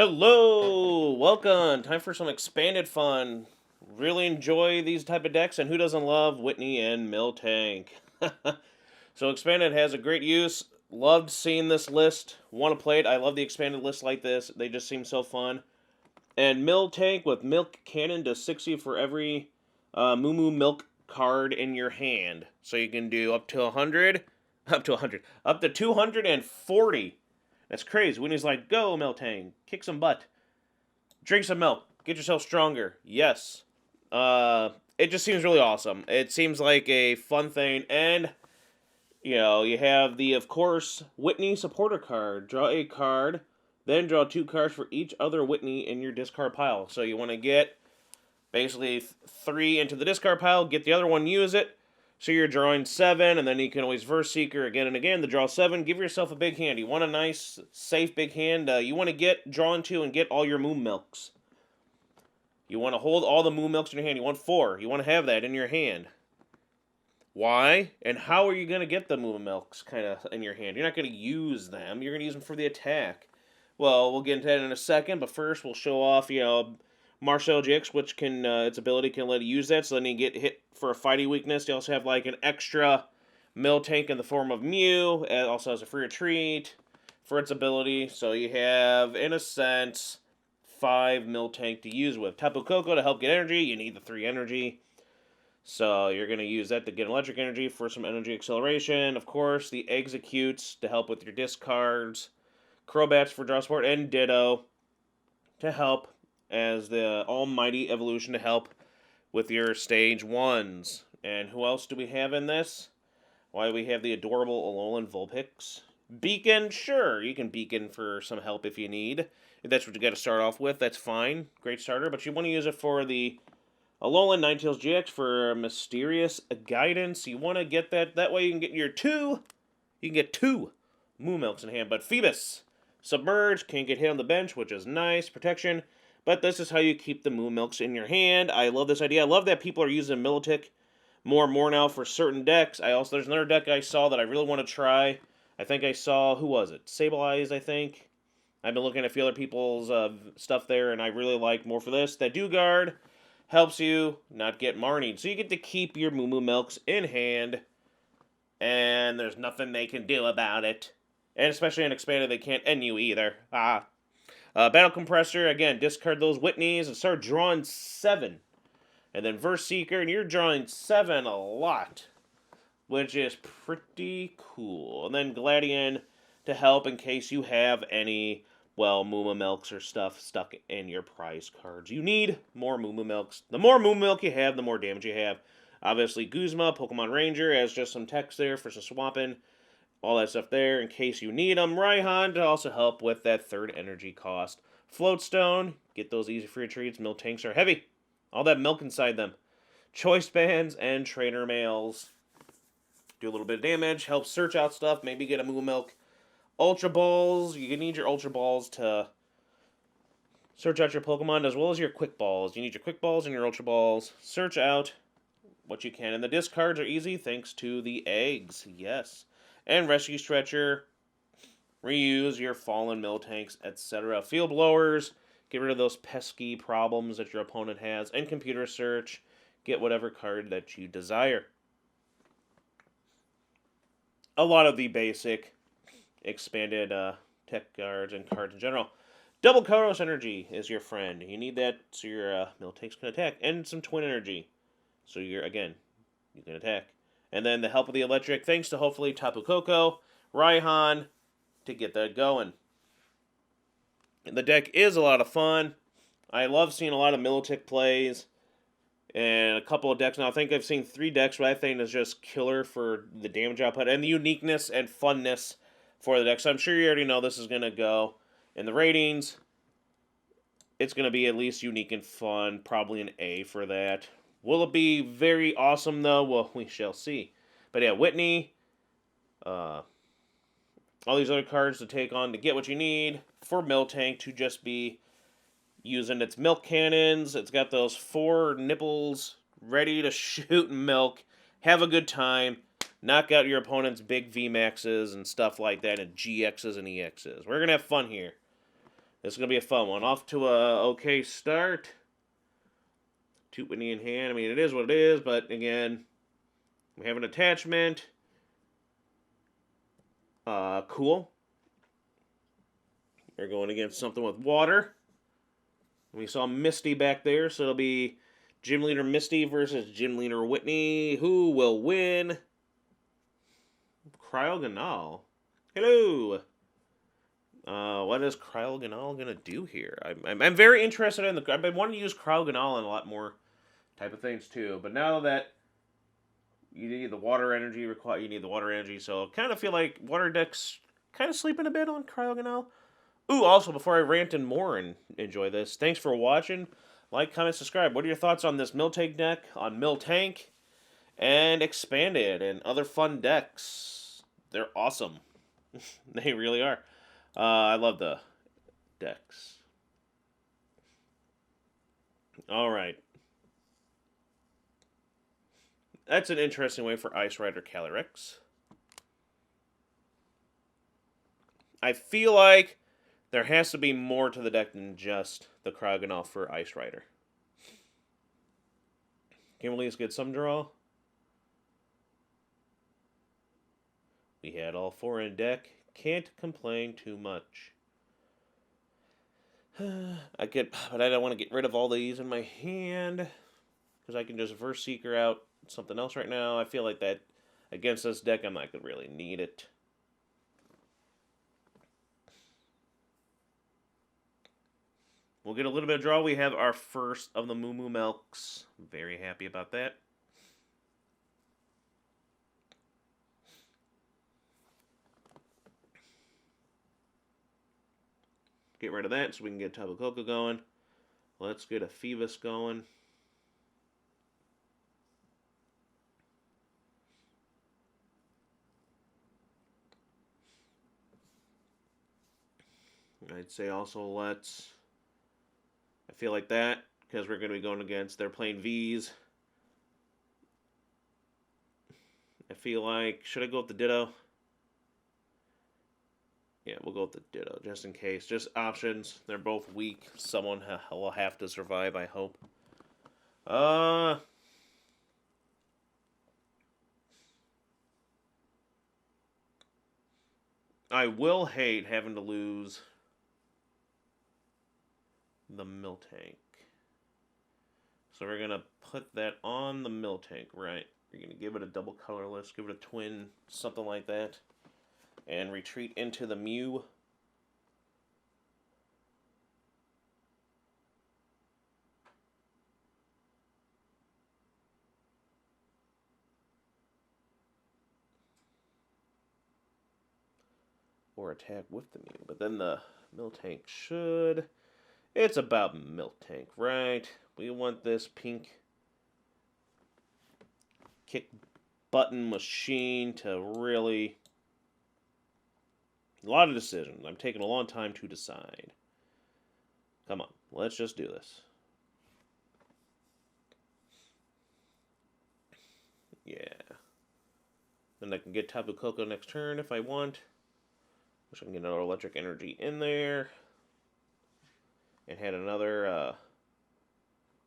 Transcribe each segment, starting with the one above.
Hello, welcome. Time for some expanded fun. Really enjoy these type of decks, and who doesn't love Whitney and Miltank? So expanded has a great use. Loved seeing this list. Want to play it? I love the expanded list like this. They just seem so fun. And Miltank with Milk Cannon does 60 for every MooMoo Milk card in your hand. So you can do up to 100, up to 240. That's crazy. When he's like, go, Miltank, kick some butt. Drink some milk. Get yourself stronger. Yes. It just seems really awesome. It seems like a fun thing. And, you have the, of course, Whitney supporter card. Draw a card, then draw two cards for each other Whitney in your discard pile. So you want to get basically three into the discard pile, get the other one, use it. So you're drawing 7, and then you can always Verse Seeker again and again to draw 7. Give yourself a big hand. You want a nice, safe big hand. You want to get drawn to and get all your MooMoo Milks. You want to hold all the MooMoo Milks in your hand. You want 4. You want to have that in your hand. Why? And how are you going to get the MooMoo Milks kind of in your hand? You're not going to use them. You're going to use them for the attack. Well, we'll get into that in a second, but first we'll show off, Marcel GX, which can, its ability can let you use that, so then you get hit for a fighting weakness. You also have, like, an extra Miltank in the form of Mew. It also has a free retreat for its ability. So you have, in a sense, 5 Miltank to use with. Tapu Koko to help get energy. You need the 3 energy. So you're going to use that to get electric energy for some energy acceleration. Of course, the Executes to help with your discards. Crobats for draw support, and Ditto to help as the almighty evolution to help with your stage 1s. And who else do we have in this? Why, we have the adorable Alolan Vulpix. Beacon, sure, you can Beacon for some help if you need. If that's what you got to start off with, that's fine. Great starter, but you want to use it for the Alolan Ninetales GX for Mysterious Guidance. You want to get that. That way you can get your 2. You can get 2 Moo Milks in hand. But Phoebus, Submerge, can't get hit on the bench, which is nice. Protection. But this is how you keep the MooMoo Milks in your hand. I love this idea. I love that people are using Milotic more and more now for certain decks. There's another deck I saw that I really want to try. I think I saw, who was it? Sableyes, I think. I've been looking at a few other people's stuff there, and I really like more for this. That Dewguard helps you not get Marnie. So you get to keep your MooMoo Milks in hand, and there's nothing they can do about it. And especially in Expanded, they can't end you either. Battle Compressor, again, discard those Whitneys and start drawing 7. And then Verse Seeker, and you're drawing 7 a lot, which is pretty cool. And then Gladian to help in case you have any, MooMoo Milks or stuff stuck in your prize cards. You need more MooMoo Milks. The more MooMoo Milk you have, the more damage you have. Obviously, Guzma, Pokemon Ranger, has just some text there for some swapping. All that stuff there in case you need them. Raihan to also help with that 3rd energy cost. Floatstone, get those easy free retreats. Miltanks are heavy. All that milk inside them. Choice Bands and Trainer Mails. Do a little bit of damage. Help search out stuff. Maybe get a MooMoo Milk. Ultra Balls. You need your Ultra Balls to search out your Pokemon as well as your Quick Balls. You need your Quick Balls and your Ultra Balls. Search out what you can. And the discards are easy thanks to the eggs. Yes. And Rescue Stretcher, reuse your fallen Miltanks, etc. Field Blowers, get rid of those pesky problems that your opponent has. And Computer Search, get whatever card that you desire. A lot of the basic expanded tech cards and cards in general. Double Koros Energy is your friend. You need that so your Miltanks can attack. And some Twin Energy. So you can attack. And then the help of the electric, thanks to hopefully Tapu Koko, Raihan, to get that going. And the deck is a lot of fun. I love seeing a lot of Milotic plays. And a couple of decks now. I think I've seen 3 decks, but I think is just killer for the damage output and the uniqueness and funness for the deck. So I'm sure you already know this is going to go in the ratings. It's going to be at least unique and fun. Probably an A for that. Will it be very awesome, though? Well, we shall see. But yeah, Whitney, all these other cards to take on to get what you need for Miltank to just be using its milk cannons. It's got those 4 nipples ready to shoot milk. Have a good time. Knock out your opponent's big VMAXs and stuff like that, and GXs and EXs. We're going to have fun here. This is going to be a fun one. Off to a okay start. Whitney in hand. I mean, it is what it is, but again, we have an attachment. Cool. They're going against something with water. We saw Misty back there, so it'll be Gym Leader Misty versus Gym Leader Whitney. Who will win? Cryogonal. Hello. What is Cryogonal gonna do here? I'm very interested in the. I've been wanting to use Cryogonal in a lot more type of things too, but now that you need the water energy, you need the water energy. So I kind of feel like water decks kind of sleeping a bit on Cryogonal. Ooh, also before I rant and more and enjoy this, thanks for watching. Like, comment, subscribe. What are your thoughts on this Miltank deck, on Miltank, and Expanded, and other fun decks? They're awesome. They really are. I love the decks. Alright. That's an interesting way for Ice Rider Calyrex. I feel like there has to be more to the deck than just the Cryogonal for Ice Rider. Can we at least get some draw? We had all 4 in deck. Can't complain too much. But I don't want to get rid of all these in my hand because I can just Verse Seeker out something else right now. I feel like that against this deck, I'm not gonna really need it. We'll get a little bit of draw. We have our first of the MooMoo Milks. Very happy about that. Get rid of that so we can get Tapu Koko going. Let's get a Phoebus going. I'd say also let's... I feel like that, because we're going to be going against... They're playing Vs. I feel like... Should I go with the Ditto? Yeah, we'll go with the Ditto, just in case. Just options. They're both weak. Someone will have to survive, I hope. I will hate having to lose the Miltank. So we're going to put that on the Miltank, right? We're going to give it a double colorless, give it a twin, something like that. And retreat into the Mew. Or attack with the Mew. But then the Miltank should... It's about Miltank, right? We want this pink kick button machine to really... A lot of decisions. I'm taking a long time to decide. Come on, let's just do this. Yeah. Then I can get Tapu Koko next turn if I want. Wish I can get another electric energy in there. And had another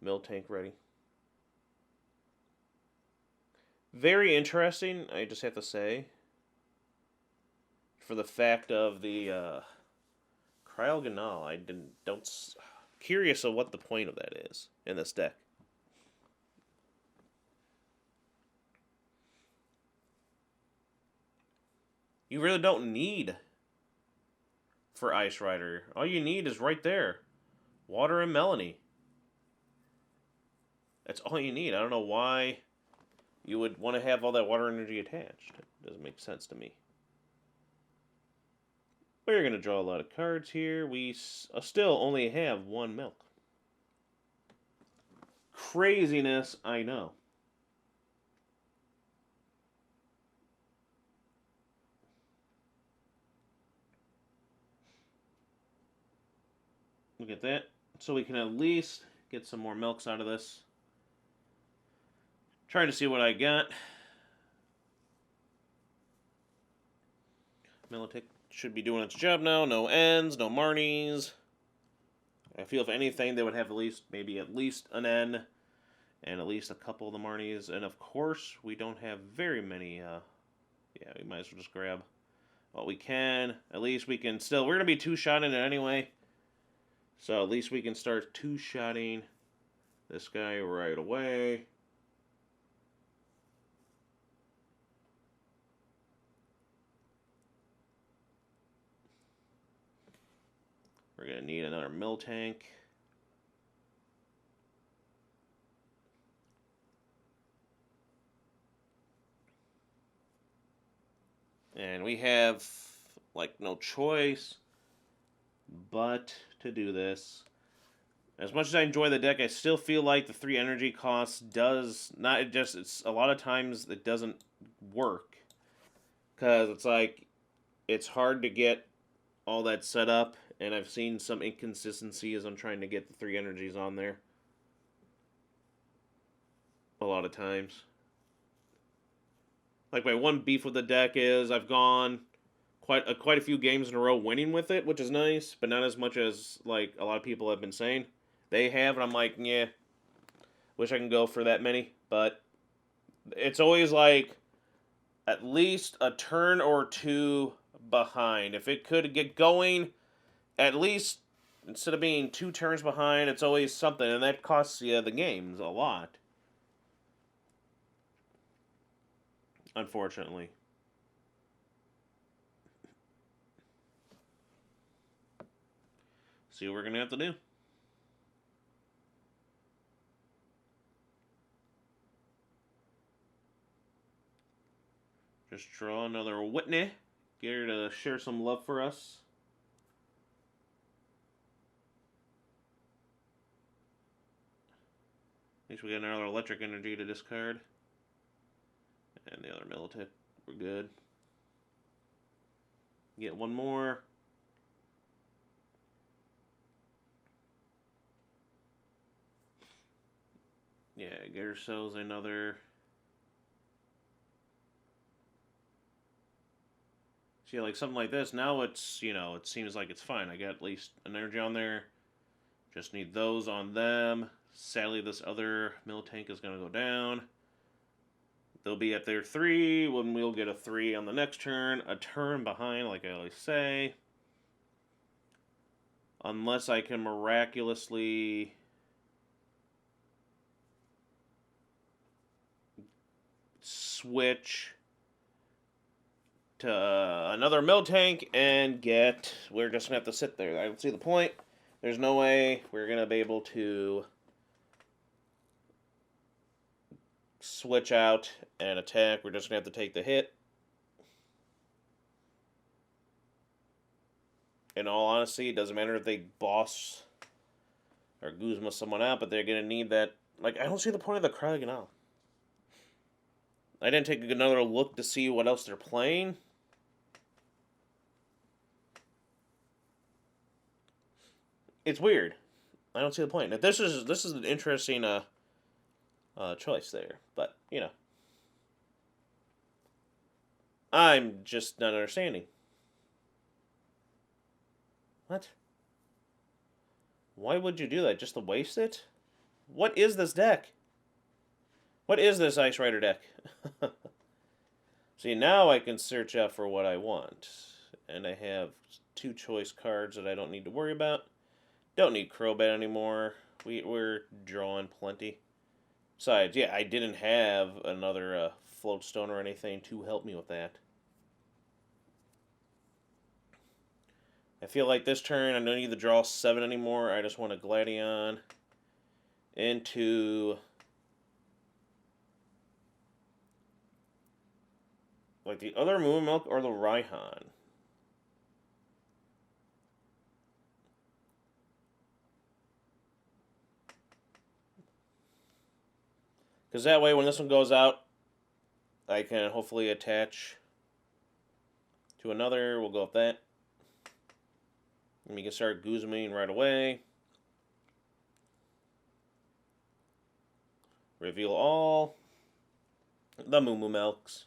Miltank ready. Very interesting, I just have to say. For the fact of the Cryogonal, curious of what the point of that is in this deck. You really don't need for Ice Rider. All you need is right there. Water and Melanie. That's all you need. I don't know why you would want to have all that water energy attached. It doesn't make sense to me. We're going to draw a lot of cards here. We still only have 1 milk. Craziness, I know. Look at that. So we can at least get some more milks out of this. Trying to see what I got. Milotic should be doing its job now. No N's, no Marnies. I feel if anything, they would have at least an N and at least a couple of the Marnies. And of course, we don't have very many. Yeah, we might as well just grab what we can. At least we can still. We're gonna be two-shotting it anyway, so at least we can start two-shotting this guy right away. We're going to need another Miltank. And we have, like, no choice but to do this. As much as I enjoy the deck, I still feel like the 3 energy costs does not, it's a lot of times it doesn't work. Because it's like, it's hard to get all that set up. And I've seen some inconsistency as I'm trying to get the 3 energies on there. A lot of times. Like, my one beef with the deck is I've gone quite a few games in a row winning with it, which is nice, but not as much as, like, a lot of people have been saying. They have, and I'm like, yeah, wish I can go for that many. But it's always, like, at least a turn or two behind. If it could get going, at least, instead of being 2 turns behind, it's always something, and that costs you the games a lot. Unfortunately. See what we're going to have to do. Just draw another Whitney. Get her to share some love for us. At least we got another electric energy to discard. And the other Milotic. We're good. Get one more. Yeah, get ourselves another. See, like something like this, now it's, it seems like it's fine. I got at least an energy on there. Just need those on them. Sadly, this other Miltank is going to go down. They'll be at their 3 when we'll get a 3 on the next turn. A turn behind, like I always say. Unless I can miraculously switch to another Miltank and get... We're just going to have to sit there. I don't see the point. There's no way we're going to be able to switch out and attack. We're just going to have to take the hit. In all honesty, it doesn't matter if they boss or Guzma someone out, but they're going to need that. Like, I don't see the point of the Krag at all. I didn't take another look to see what else they're playing. It's weird. I don't see the point. Now, this is an interesting choice there, but I'm just not understanding. What? Why would you do that? Just to waste it? What is this deck? What is this Ice Rider deck? See, now I can search out for what I want. And I have 2 choice cards that I don't need to worry about. Don't need Crobat anymore. We're drawing plenty. Besides, yeah, I didn't have another Floatstone or anything to help me with that. I feel like this turn I don't need to draw 7 anymore. I just want a Gladion into like the other MooMoo Milk or the Raihan. Because that way when this one goes out, I can hopefully attach to another. We'll go with that. And we can start Guzmaing right away. Reveal all the MooMoo Milks.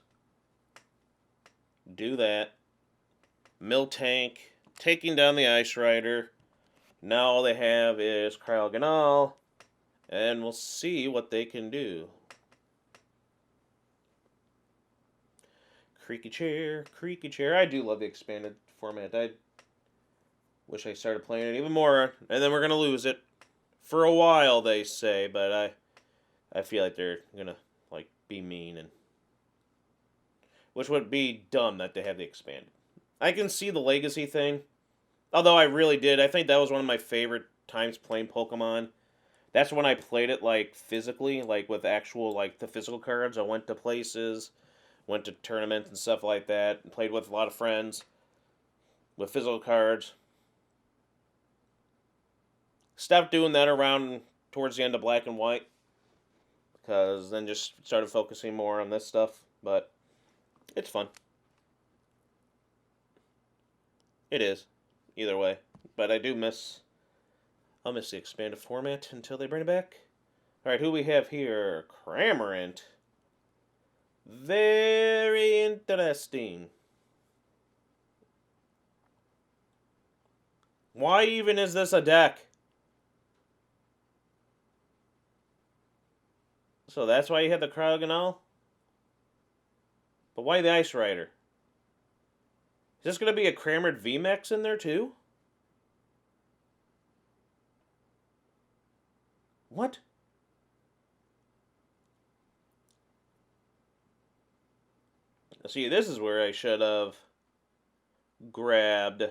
Do that. Miltank taking down the Ice Rider. Now all they have is Cryogonal, and we'll see what they can do. Creaky chair, creaky chair. I do love the expanded format. I wish I started playing it even more, and then we're gonna lose it for a while, they say. But I feel like they're gonna like be mean, and which would be dumb that they have the expanded. I can see the legacy thing, although I really did. I think that was one of my favorite times playing Pokemon. That's when I played it like physically, like with actual like the physical cards. I went to places, went to tournaments and stuff like that, and played with a lot of friends with physical cards. Stopped doing that around towards the end of Black and White, because then just started focusing more on this stuff. But it's fun. It is, either way. But I do miss. I'll miss the expanded format until they bring it back. All right, who we have here? Cramorant. Very interesting. Why even is this a deck? So that's why you had the Cryogonal? But why the Ice Rider? Is this going to be a Cramorant VMAX in there too? What? See, this is where I should have grabbed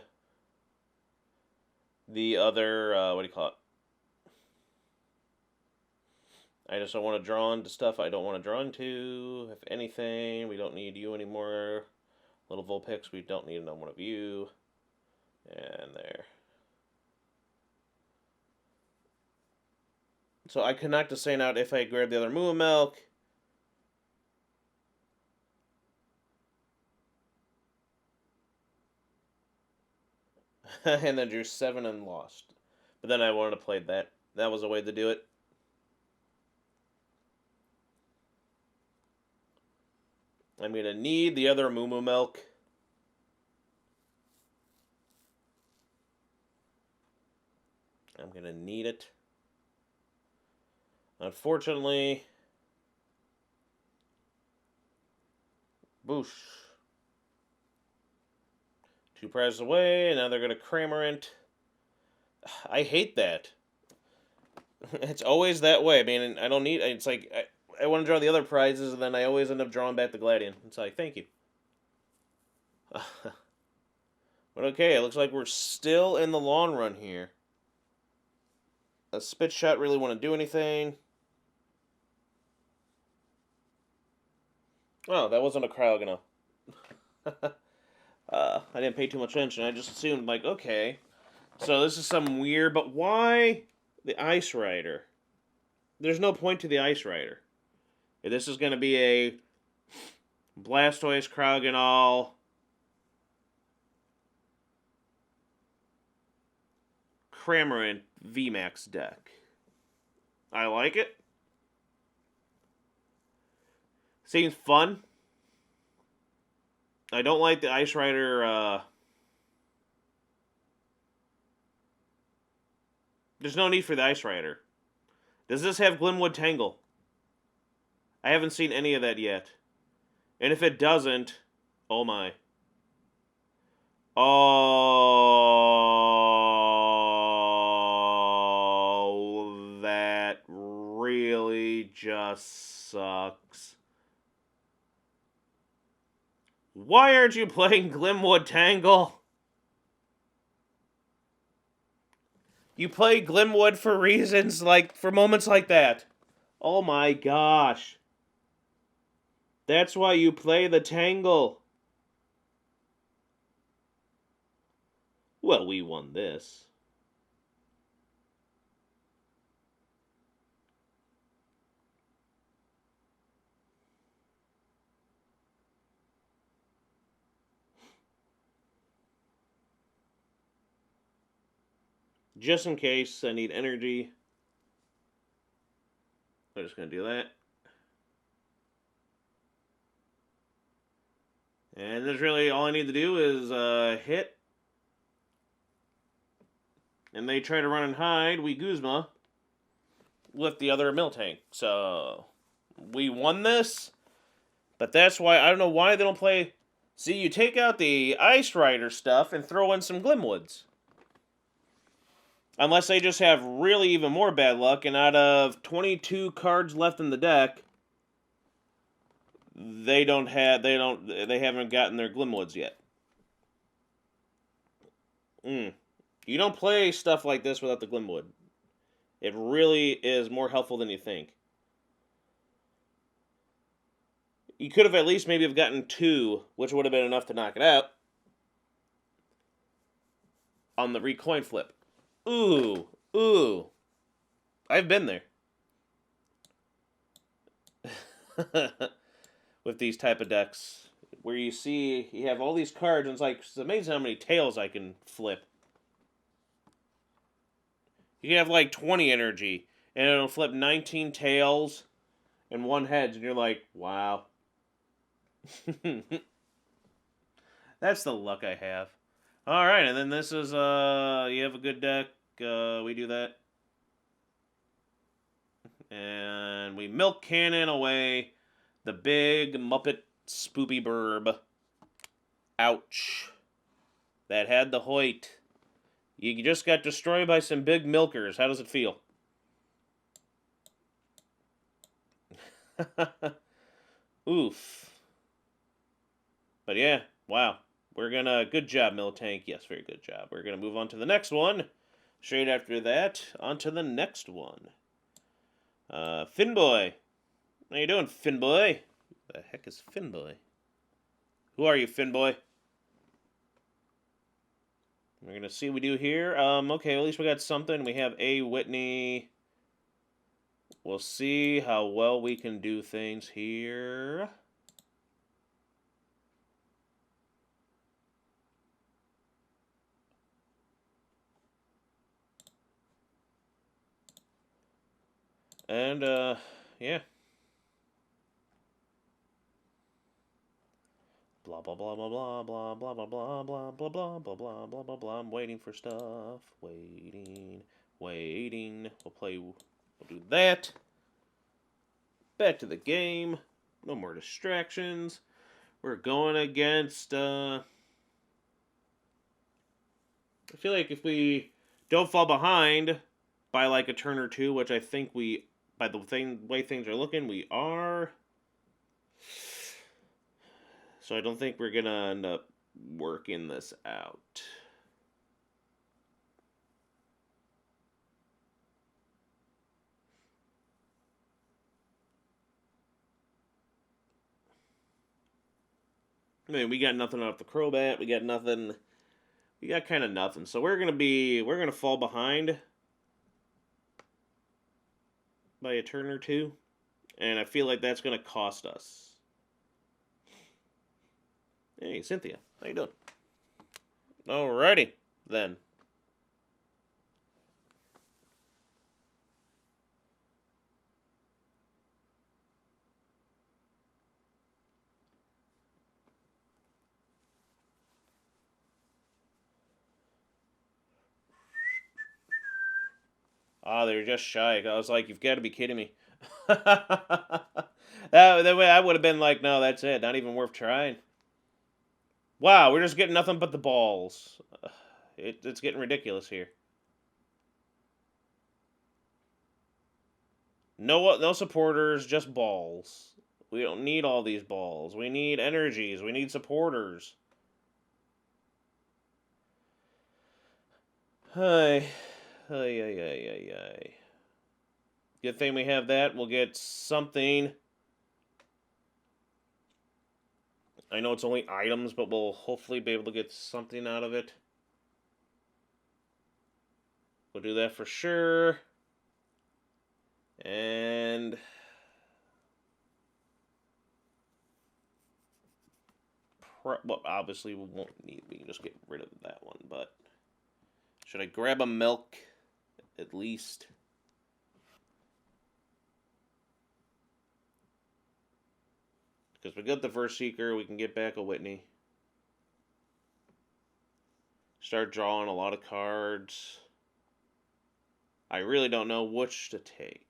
the other, what do you call it? I just don't want to draw into stuff I don't want to draw into. If anything, we don't need you anymore. Little Vulpix, we don't need another one of you. And there. So I could knock the Saint out if I grab the other MooMoo Milk. And then drew 7 and lost. But then I wanted to play that. That was a way to do it. I'm going to need the other MooMoo Milk. I'm going to need it. Unfortunately, boosh. 2 prizes away, and now they're going to Cramorant. I hate that. It's always that way. I mean, I don't need... It's like, I want to draw the other prizes, and then I always end up drawing back the Gladion. It's like, thank you. But okay, it looks like we're still in the long run here. A Spit Shot really want to do anything. Oh, that wasn't a Cryogonal. I didn't pay too much attention. I just assumed, like, okay. So this is some weird... But why the Ice Rider? There's no point to the Ice Rider. If this is going to be a Blastoise, Cryogonal, Cramorant VMAX deck. I like it. Seems fun. I don't like the Ice Rider. There's no need for the Ice Rider. Does this have Glimwood Tangle? I haven't seen any of that yet. And if it doesn't, oh my. Oh, that really just sucks. Why aren't you playing Glimwood Tangle? You play Glimwood for reasons like, for moments like that. Oh my gosh. That's why you play the Tangle. Well, we won this. Just in case I need energy, I'm just going to do that. And that's really all I need to do is hit and they try to run and hide, we Guzma with the other Miltank. So we won this, but that's why I don't know why they don't play. See, you take out the Ice Rider stuff and throw in some Glimwoods. Unless they just have really even more bad luck, and out of 22 cards left in the deck, they haven't gotten their Glimwoods yet. You don't play stuff like this without the Glimwood. It really is more helpful than you think. You could have at least maybe have gotten 2, which would have been enough to knock it out on the recoin flip. Ooh. I've been there. With these type of decks, where you see you have all these cards, and it's amazing how many tails I can flip. You can have like 20 energy, and it'll flip 19 tails and 1 heads, and you're like, wow. That's the luck I have. Alright, and then this is, you have a good deck, we do that. And we Milk Cannon away the big Muppet Spoopy Burb. Ouch. That had the Hoyt. You just got destroyed by some big milkers. How does it feel? Oof. But yeah, wow. We're gonna... Good job, Miltank. Yes, very good job. We're gonna move on to the next one. Straight after that, on to the next one. Finboy. How you doing, Finboy? Who the heck is Finboy? Who are you, Finboy? We're going to see what we do here. Okay, at least we got something. We have a Whitney. We'll see how well we can do things here. And, yeah. Blah blah blah blah blah blah blah blah blah blah blah blah blah blah blah blah blah. I'm waiting for stuff. Waiting. We'll do that. Back to the game. No more distractions. We're going against I feel like if we don't fall behind by like a turn or two, which I think we, by the way things are looking, we are. So I don't think we're going to end up working this out. I mean, we got nothing off the Crobat. We got nothing. We got kind of nothing. So we're going to fall behind by a turn or two. And I feel like that's going to cost us. Hey, Cynthia. How you doing? Alrighty, then. They were just shy. I was like, you've got to be kidding me. that way I would have been like, no, that's it. Not even worth trying. Wow, we're just getting nothing but the balls. It's getting ridiculous here. No supporters, just balls. We don't need all these balls. We need energies. We need supporters. Hi. Good thing we have that. We'll get something. I know it's only items, but we'll hopefully be able to get something out of it. We'll do that for sure. And well, obviously we won't need. We can just get rid of that one. But should I grab a milk at least? Because we got the first Seeker, we can get back a Whitney. Start drawing a lot of cards. I really don't know which to take.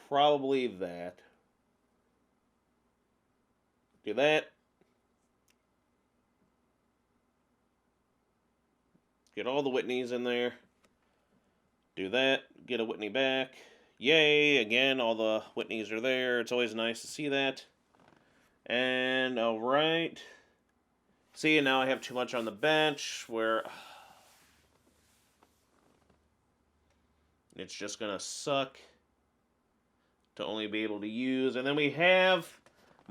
Probably that. Do that. Get all the Whitneys in there. Do that. Get a Whitney back. Yay! Again, all the Whitneys are there. It's always nice to see that. And, alright. See, now I have too much on the bench where it's just going to suck to only be able to use. And then we have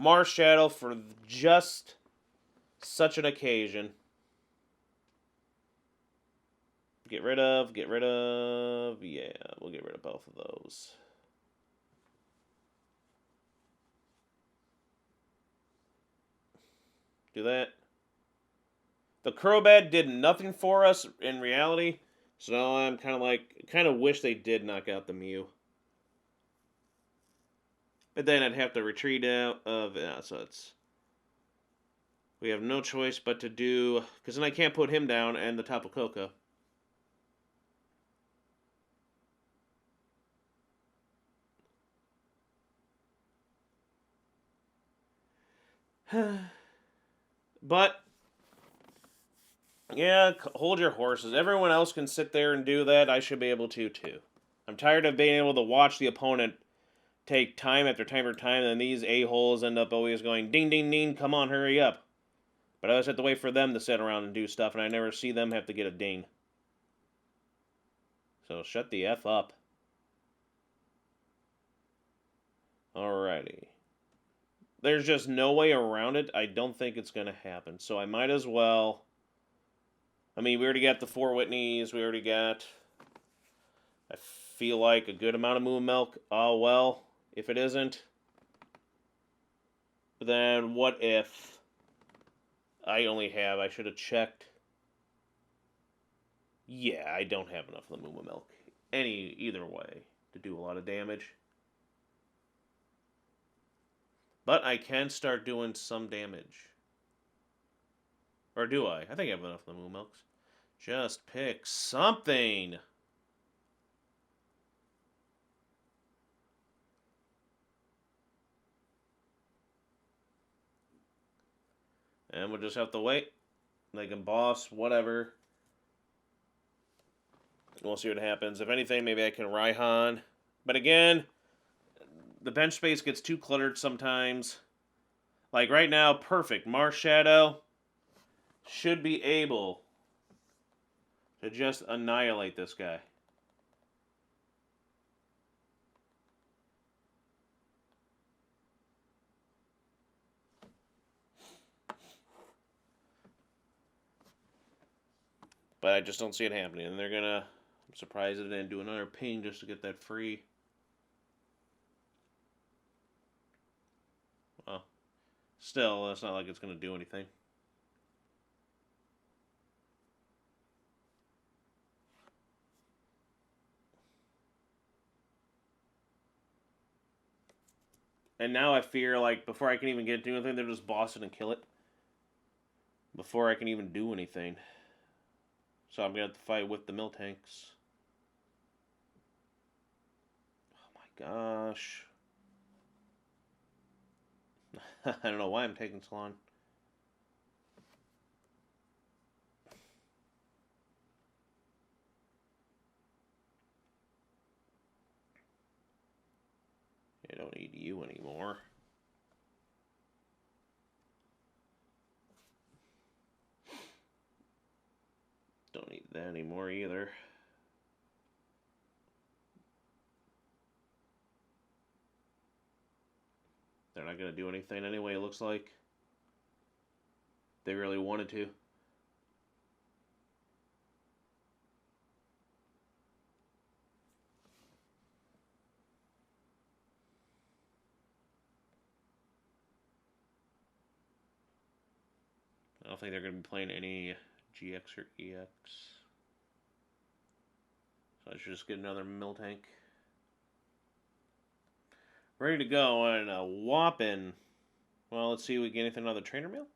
Marshadow for just such an occasion. Get rid of. Yeah, we'll get rid of both of those. Do that. The Crobat did nothing for us in reality, so now I'm kind of wish they did knock out the Mew. But then I'd have to retreat out of so it's. We have no choice but to do, because then I can't put him down and the Tapu Koko. But yeah, hold your horses. Everyone else can sit there and do that. I should be able to too. I'm tired of being able to watch the opponent take time after time after time, and these a-holes end up always going, ding, ding, ding, come on, hurry up. But I always have to wait for them to sit around and do stuff, and I never see them have to get a ding. So shut the F up. Alrighty. There's just no way around it. I don't think it's going to happen. So I might as well. I mean, we already got the 4 Whitneys. We already got, I feel like, a good amount of MooMoo Milk. Oh, well, if it isn't, then what if I only have, I should have checked. Yeah, I don't have enough of the MooMoo Milk. Either way, to do a lot of damage. But I can start doing some damage. Or do I? I think I have enough of the MooMoo Milks. Just pick something. And we'll just have to wait. They can boss, whatever. We'll see what happens. If anything, maybe I can Raihan. But again, the bench space gets too cluttered sometimes. Like right now, perfect. Marshadow should be able to just annihilate this guy. But I just don't see it happening. And they're gonna, I'm surprised they didn't do another ping just to get that free. Well, still, it's not like it's gonna do anything. And now I fear, like, before I can even get to anything, they'll just boss it and kill it. Before I can even do anything. So I'm going to have to fight with the Miltanks. Oh my gosh. I don't know why I'm taking so long. I don't need you anymore. Don't need that anymore either. They're not going to do anything anyway, it looks like. They really wanted to. I don't think they're going to be playing any GX or EX. So I should just get another Miltank. Ready to go, and a whopping. Well, let's see if we get anything out of the trainer mail.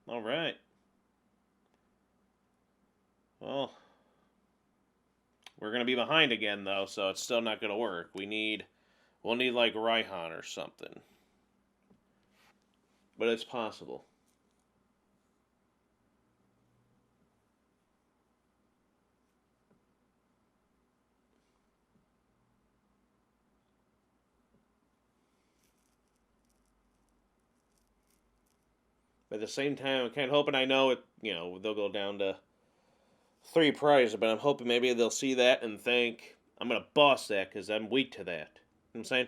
Alright. Well, we're gonna be behind again though, so it's still not gonna work. We'll need like Raihan or something. But it's possible. But at the same time, I'm kind of hoping I know it. They'll go down to 3 prizes, but I'm hoping maybe they'll see that and think I'm gonna boss that because I'm weak to that. You know what I'm saying?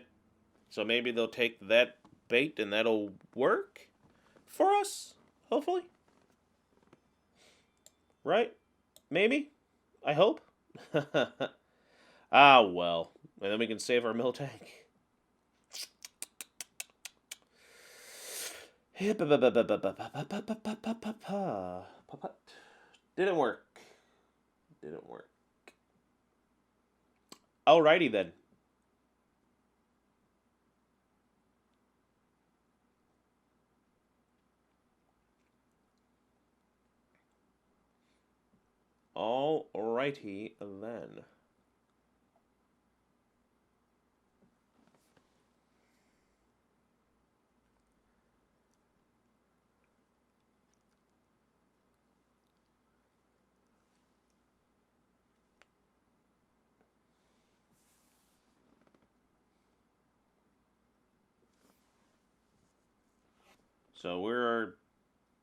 So maybe they'll take that bait and that'll work for us. Hopefully, right? Maybe. I hope. Ah well, and then we can save our Miltank. Didn't work. Didn't work. Alrighty then. Alrighty then. So we're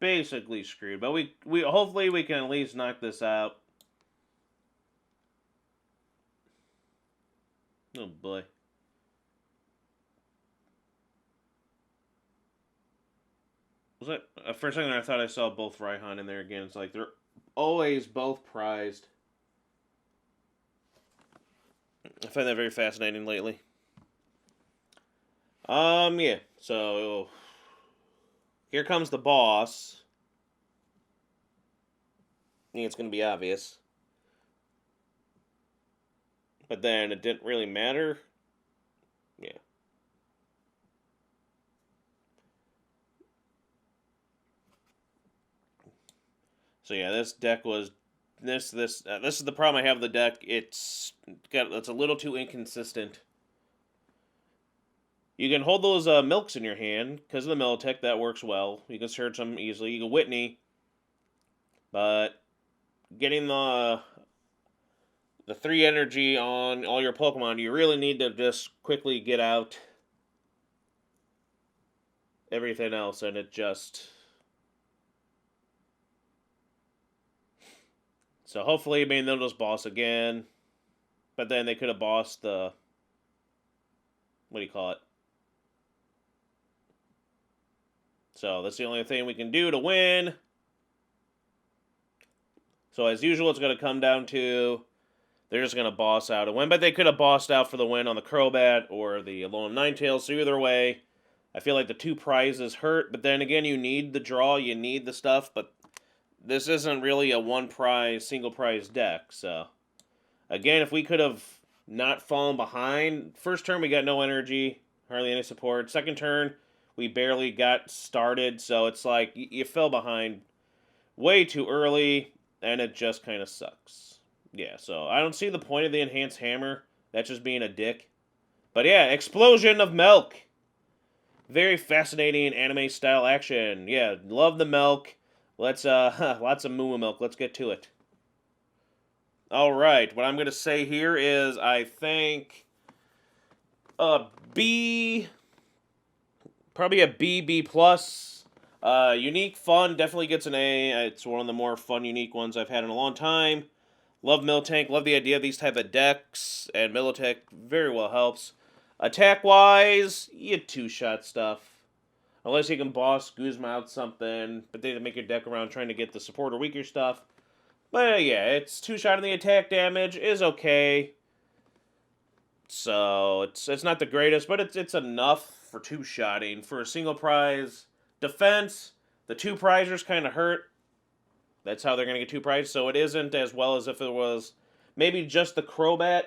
basically screwed, but we hopefully we can at least knock this out. Oh boy. Was that for a second? I thought I saw both Raihan in there again. It's like they're always both prized. I find that very fascinating lately. Yeah. So here comes the boss. I think it's gonna be obvious. But then it didn't really matter. Yeah. So yeah, this deck was this is the problem I have with the deck. It's a little too inconsistent. You can hold those milks in your hand because of the Milotic. That works well. You can search them easily. You can Whitney, but getting the 3 energy on all your Pokemon, you really need to just quickly get out everything else, and it just. So hopefully, they'll just boss again, but then they could have bossed the. What do you call it? So that's the only thing we can do to win. So as usual, it's going to come down to they're just going to boss out a win. But they could have bossed out for the win on the Crobat or the Alolan Ninetales. So either way, I feel like the 2 prizes hurt. But then again, you need the draw, you need the stuff. But this isn't really a 1 prize, single prize deck. So again, if we could have not fallen behind, first turn we got no energy, hardly any support. Second turn, we barely got started. So it's like you fell behind way too early, and it just kind of sucks. Yeah, so I don't see the point of the enhanced hammer. That's just being a dick. But yeah, explosion of milk. Very fascinating anime style action. Yeah, love the milk. Let's lots of MooMoo Milk. Let's get to it. All right, what I'm gonna say here is I think a B, probably a B plus. Unique, fun, definitely gets an A. It's one of the more fun, unique ones I've had in a long time. Love Miltank, love the idea of these type of decks, and Milotic very well helps. Attack-wise, you 2-shot stuff. Unless you can boss Guzma out something, but they make your deck around trying to get the support or weaker stuff. But yeah, it's 2-shot in the attack damage, is okay. So, it's not the greatest, but it's enough for 2-shotting. For a single prize defense, the 2 prizers kind of hurt. That's how they're going to get 2 prizes, so it isn't as well as if it was maybe just the Crobat.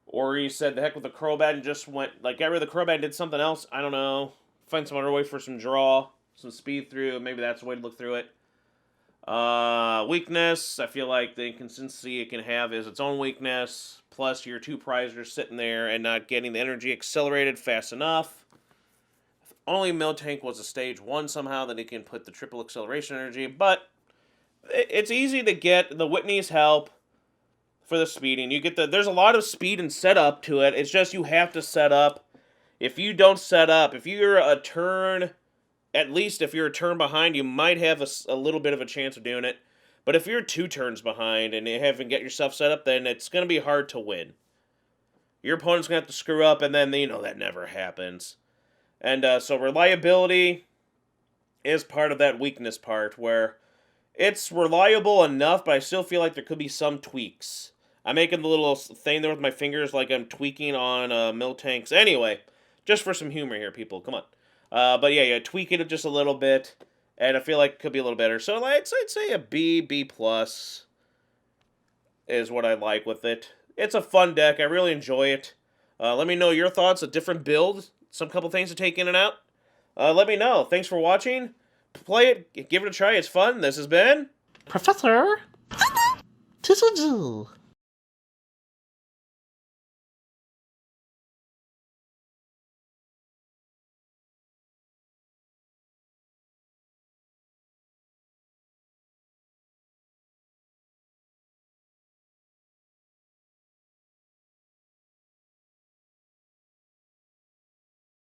Or he said the heck with the Crobat and just went, like, got rid of the Crobat and did something else. I don't know. Find some other way for some draw. some speed through. Maybe that's the way to look through it. Weakness, I feel like the inconsistency it can have is its own weakness, plus your 2 prizers sitting there and not getting the energy accelerated fast enough. If only Miltank was a stage 1 somehow, then it can put the triple acceleration energy, but it's easy to get the Whitney's help for the speeding. You get there's a lot of speed and setup to it, it's just you have to set up. If you don't set up, if you're a turn... At least if you're a turn behind, you might have a little bit of a chance of doing it. But if you're 2 turns behind and you haven't get yourself set up, then it's going to be hard to win. Your opponent's going to have to screw up, and then, that never happens. And so reliability is part of that weakness part, where it's reliable enough, but I still feel like there could be some tweaks. I'm making the little thing there with my fingers like I'm tweaking on Miltank's. Anyway, just for some humor here, people. Come on. But yeah, tweak it just a little bit, and I feel like it could be a little better. So I'd say a B, B+ is what I like with it. It's a fun deck. I really enjoy it. Let me know your thoughts, a different build, some couple things to take in and out. Let me know. Thanks for watching. Play it. Give it a try. It's fun. This has been... Professor TCG.